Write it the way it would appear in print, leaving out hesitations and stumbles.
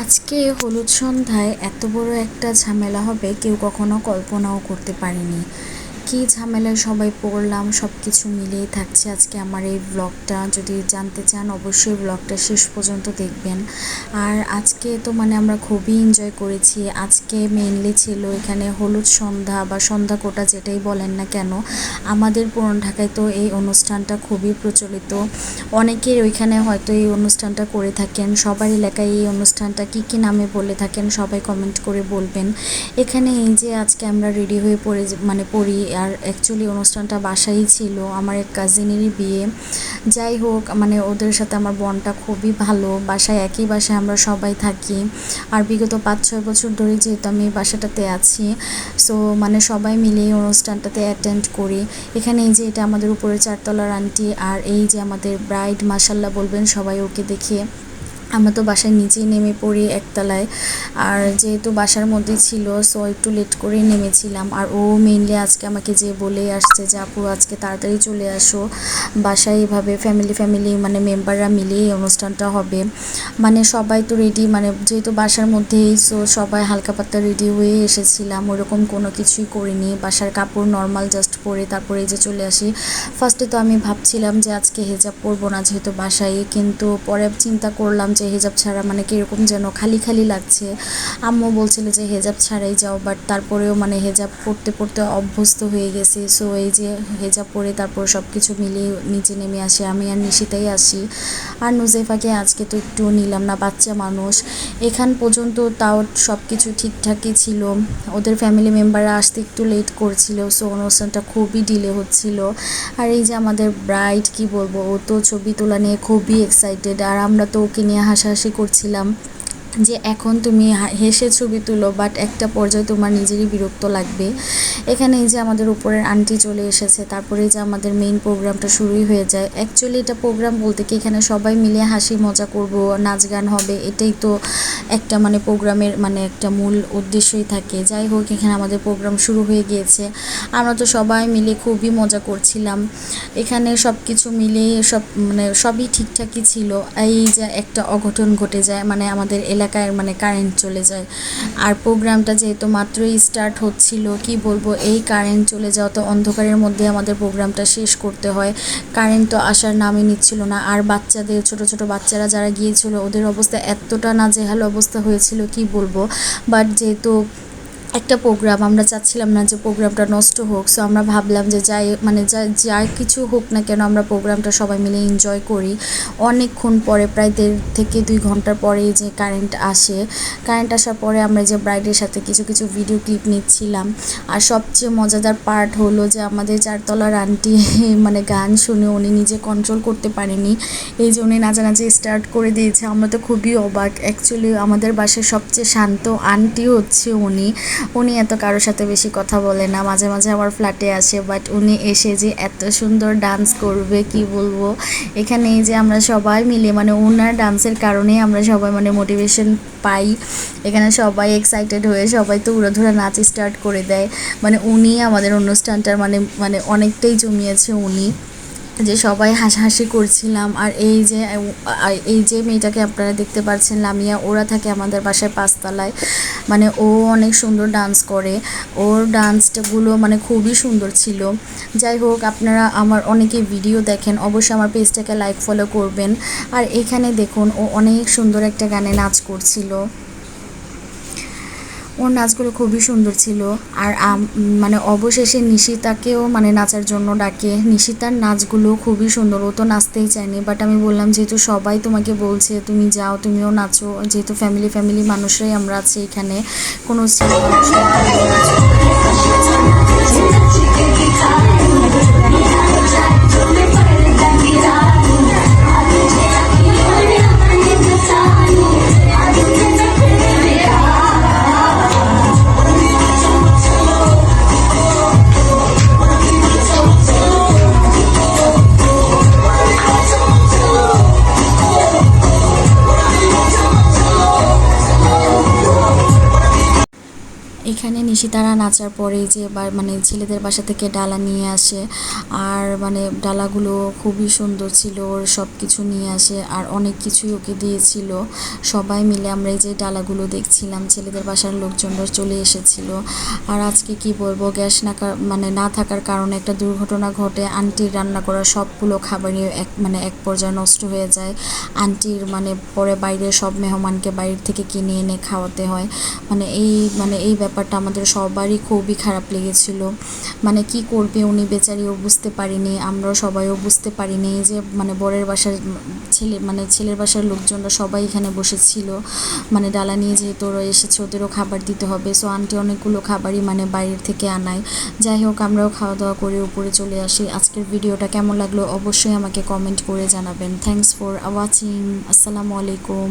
আজকে হলুদ সন্ধ্যায় এত বড় একটা ঝামেলা হবে কেউ কখনো কল্পনাও করতে পারেনি। কী ঝামেলায় সবাই পড়লাম সব কিছু মিলিয়েই থাকছে আজকে আমার এই ব্লগটা। যদি জানতে চান অবশ্যই ব্লগটা শেষ পর্যন্ত দেখবেন। আর আজকে তো আমরা খুবই এনজয় করেছি। আজকে মেইনলি ছিল এখানে হলুদ সন্ধ্যা বা সন্ধ্যা কোটা যেটাই বলেন না কেন, আমাদের পুরান ঢাকায় তো এই অনুষ্ঠানটা খুবই প্রচলিত। অনেকের ওইখানে হয়তো এই অনুষ্ঠানটা করে থাকেন। সবার এলাকায় এই অনুষ্ঠানটা কী কী নামে বলে থাকেন সবাই কমেন্ট করে বলবেন। এখানে এই যে আজকে আমরা রেডি হয়ে পড়ি, আর অ্যাকচুয়ালি অনুষ্ঠানটা বাসায়ই ছিল, আমার এক কাজিনেরই বিয়ে। যাই হোক ওদের সাথে আমার বন্ডটা খুবই ভালো, বাসায় একই বাসায় আমরা সবাই থাকি। আর বিগত 5-6 বছর ধরে যেহেতু আমি এই বাসাটাতে আছি, সো সবাই মিলে এই অনুষ্ঠানটাতে অ্যাটেন্ড করি। এখানে এই যে এটা আমাদের উপরে 4তলার আন্টি, আর এই যে আমাদের ব্রাইড, মাশাল্লাহ বলবেন সবাই ওকে দেখে। আমরা তো বাসায় নিচেই নেমে পড়ি একতলায়, আর যেহেতু বাসার মধ্যে ছিল সো একটু লেট করেই নেমেছিলাম। আর ও মেইনলি আজকে আমাকে যে বলে আসছে যে আপু আজকে তাড়াতাড়ি চলে আসো বাসায়, এভাবে ফ্যামিলি মেম্বাররা মিলেই অনুষ্ঠানটা হবে। সবাই তো রেডি, যেহেতু বাসার মধ্যেই, সো সবাই হালকা পাতলা রেডি হয়ে এসেছিলাম, ওরকম কোনো কিছুই করিনি। বাসার কাপড় নর্মাল জাস্ট পরে তারপরে এই যে চলে আসি। ফার্স্টে তো আমি ভাবছিলাম যে আজকে হেজাব পরবো না যেহেতু বাসায়, কিন্তু পরে চিন্তা করলাম যে হেজাব ছাড়া কীরকম যেন খালি খালি লাগছে। আম্মু বলছিল যে হেজাব ছাড়াই যাও, বাট তারপরেও হেজাব পরতে পরতে অভ্যস্ত হয়ে গেছি। সো এই যে হেজাব পরে তারপর সব কিছু মিলিয়ে নিচে নেমে আসি, আমি আর নিশিতাই আসি। আর নুজেফাকে আজকে তো একটু নিলাম না, বাচ্চা মানুষ। এখান পর্যন্ত তাও সব কিছু ঠিকঠাকই ছিল, ওদের ফ্যামিলি মেম্বাররা আসতে একটু লেট করছিল, সো অনুষ্ঠানটা খুবই ডিলে হচ্ছিল। আর এই যে আমাদের ব্রাইড, কি বলবো, ও তো ছবি তোলা নিয়ে খুবই এক্সাইটেড, আর আমরা তো ওকে নিয়ে হাসাহাসি করছিলাম যে এখন তুমি হেসে ছবি তুলো, বাট একটা পর্যায়ে তোমার নিজেরই বিরক্ত লাগবে। এখানে এই যে আমাদের উপরের আন্টি চলে এসেছে, তারপরে যে আমাদের মেইন প্রোগ্রামটা শুরুই হয়ে যায়। অ্যাকচুয়ালি এটা প্রোগ্রাম বলতে কি এখানে সবাই মিলে হাসি মজা করব, নাচ গান হবে, এটাই তো একটা প্রোগ্রামের একটা মূল উদ্দেশ্যই থাকে। যাই হোক, এখানে আমাদের প্রোগ্রাম শুরু হয়ে গিয়েছে, আমরা তো সবাই মিলে খুবই মজা করছিলাম। এখানে সব কিছু মিলেই সবই ঠিকঠাকই ছিল। এই যে একটা অঘটন ঘটে যায়, আমাদের এলাকায় কারেন্ট চলে যায়। আর প্রোগ্রামটা যেহেতু মাত্রই স্টার্ট হচ্ছিল, কি বলবো, এই কারেন্ট চলে যাওয়া তো অন্ধকারের মধ্যে আমাদের প্রোগ্রামটা শেষ করতে হয়। কারেন্ট তো আসার নামই নিচ্ছিল না। আর বাচ্চাদের, ছোট ছোট বাচ্চারা যারা গিয়েছিল ওদের অবস্থা এতটা নাজেহাল অবস্থা হয়েছিল কি বলবো। বাট যেহেতু একটা প্রোগ্রাম, আমরা চাচ্ছিলাম না যে প্রোগ্রামটা নষ্ট হোক, সো আমরা ভাবলাম যে যা কিছু হোক না কেন আমরা প্রোগ্রামটা সবাই মিলে এনজয় করি। অনেকক্ষণ পরে, প্রায় 1.5 থেকে 2 ঘন্টার পরে যে কারেন্ট আসে, কারেন্ট আসার পরে আমরা যে ব্রাইডের সাথে কিছু কিছু ভিডিও ক্লিপ নিচ্ছিলাম। আর সবচেয়ে মজাদার পার্ট হলো যে আমাদের 4তলার আন্টি গান শুনে উনি নিজে কন্ট্রোল করতে পারেনি, এই যে উনি নাচানাচি স্টার্ট করে দিয়েছে। আমরা তো খুবই অবাক। অ্যাকচুয়ালি আমাদের বাসায় সবচেয়ে শান্ত আন্টি হচ্ছে উনি এত কারোর সাথে বেশি কথা বলে না, মাঝে মাঝে আমার ফ্ল্যাটে আসে, বাট উনি এসে যে এত সুন্দর ডান্স করবে কি বলবো। এখানে এই যে আমরা সবাই মিলে ওনার ডান্সের কারণেই আমরা সবাই মোটিভেশন পাই। এখানে সবাই এক্সাইটেড হয়ে সবাই তো উড়াধুরা নাচ স্টার্ট করে দেয়। উনি আমাদের অনুষ্ঠানটার অনেকটাই জমিয়েছে উনি, যে সবাই হাসাহাসি করছিলাম। আর এই যে মেয়েটাকে আপনারা দেখতে পাচ্ছেন লামিয়া, ওরা থাকে আমাদের বাসায় 5তলায়। ও অনেক সুন্দর ডান্স করে, ওর ডান্সটাগুলো খুবই সুন্দর ছিল। যাই হোক, আপনারা আমার অনেকেই ভিডিও দেখেন, অবশ্যই আমার পেজটাকে লাইক ফলো করবেন। আর এখানে দেখুন ও অনেক সুন্দর একটা গানে নাচ করছিল, ওর নাচগুলো খুবই সুন্দর ছিল। আর অবশেষে নিশিতাকেও নাচার জন্য ডাকে। নিশিতার নাচগুলো খুবই সুন্দর, ও তো নাচতেই চায়নি, বাট আমি বললাম যেহেতু সবাই তোমাকে বলছে তুমি যাও, তুমিও নাচো, যেহেতু ফ্যামিলি মানুষরাই আমরা আছি এখানে, কোনো এখানে নিশিতারা নাচার পরে যে মানে ছেলেদের বাসা থেকে ডালা নিয়ে আসে, আর মানে ডালাগুলো খুবই সুন্দর ছিল, ওর সব কিছু নিয়ে আসে আর অনেক কিছুই ওকে দিয়েছিল। সবাই মিলে আমরা এই যে ডালাগুলো দেখছিলাম, ছেলেদের বাসার লোকজনরা চলে এসেছিল। আর আজকে কি বলবো, গ্যাস মানে না থাকার কারণে একটা দুর্ঘটনা ঘটে, আন্টির রান্না করা সবগুলো খাবারই এক পর্যায়ে নষ্ট হয়ে যায়। আন্টির পরে বাইরে সব মেহমানকে বাইরে থেকে কিনে এনে খাওয়াতে হয়। এই ব্যাপারটা আমাদের সবারই খুবই খারাপ লেগেছিল। কি করবে উনি, বেচারিও বুঝতে পারিনি, আমরাও সবাইও বুঝতে পারিনি যে বরের বাসার ছেলের বাসার লোকজনরা সবাই এখানে বসেছিল, ডালা নিয়ে যেহেতু ওরা এসেছে ওদেরও খাবার দিতে হবে। সো আন্টি অনেকগুলো খাবারই বাইরের থেকে আনায়। যাই হোক, আমরাও খাওয়া দাওয়া করে উপরে চলে আসি। আজকের ভিডিওটা কেমন লাগলো অবশ্যই আমাকে কমেন্ট করে জানাবেন। Thanks for watching. আসসালামু আলাইকুম।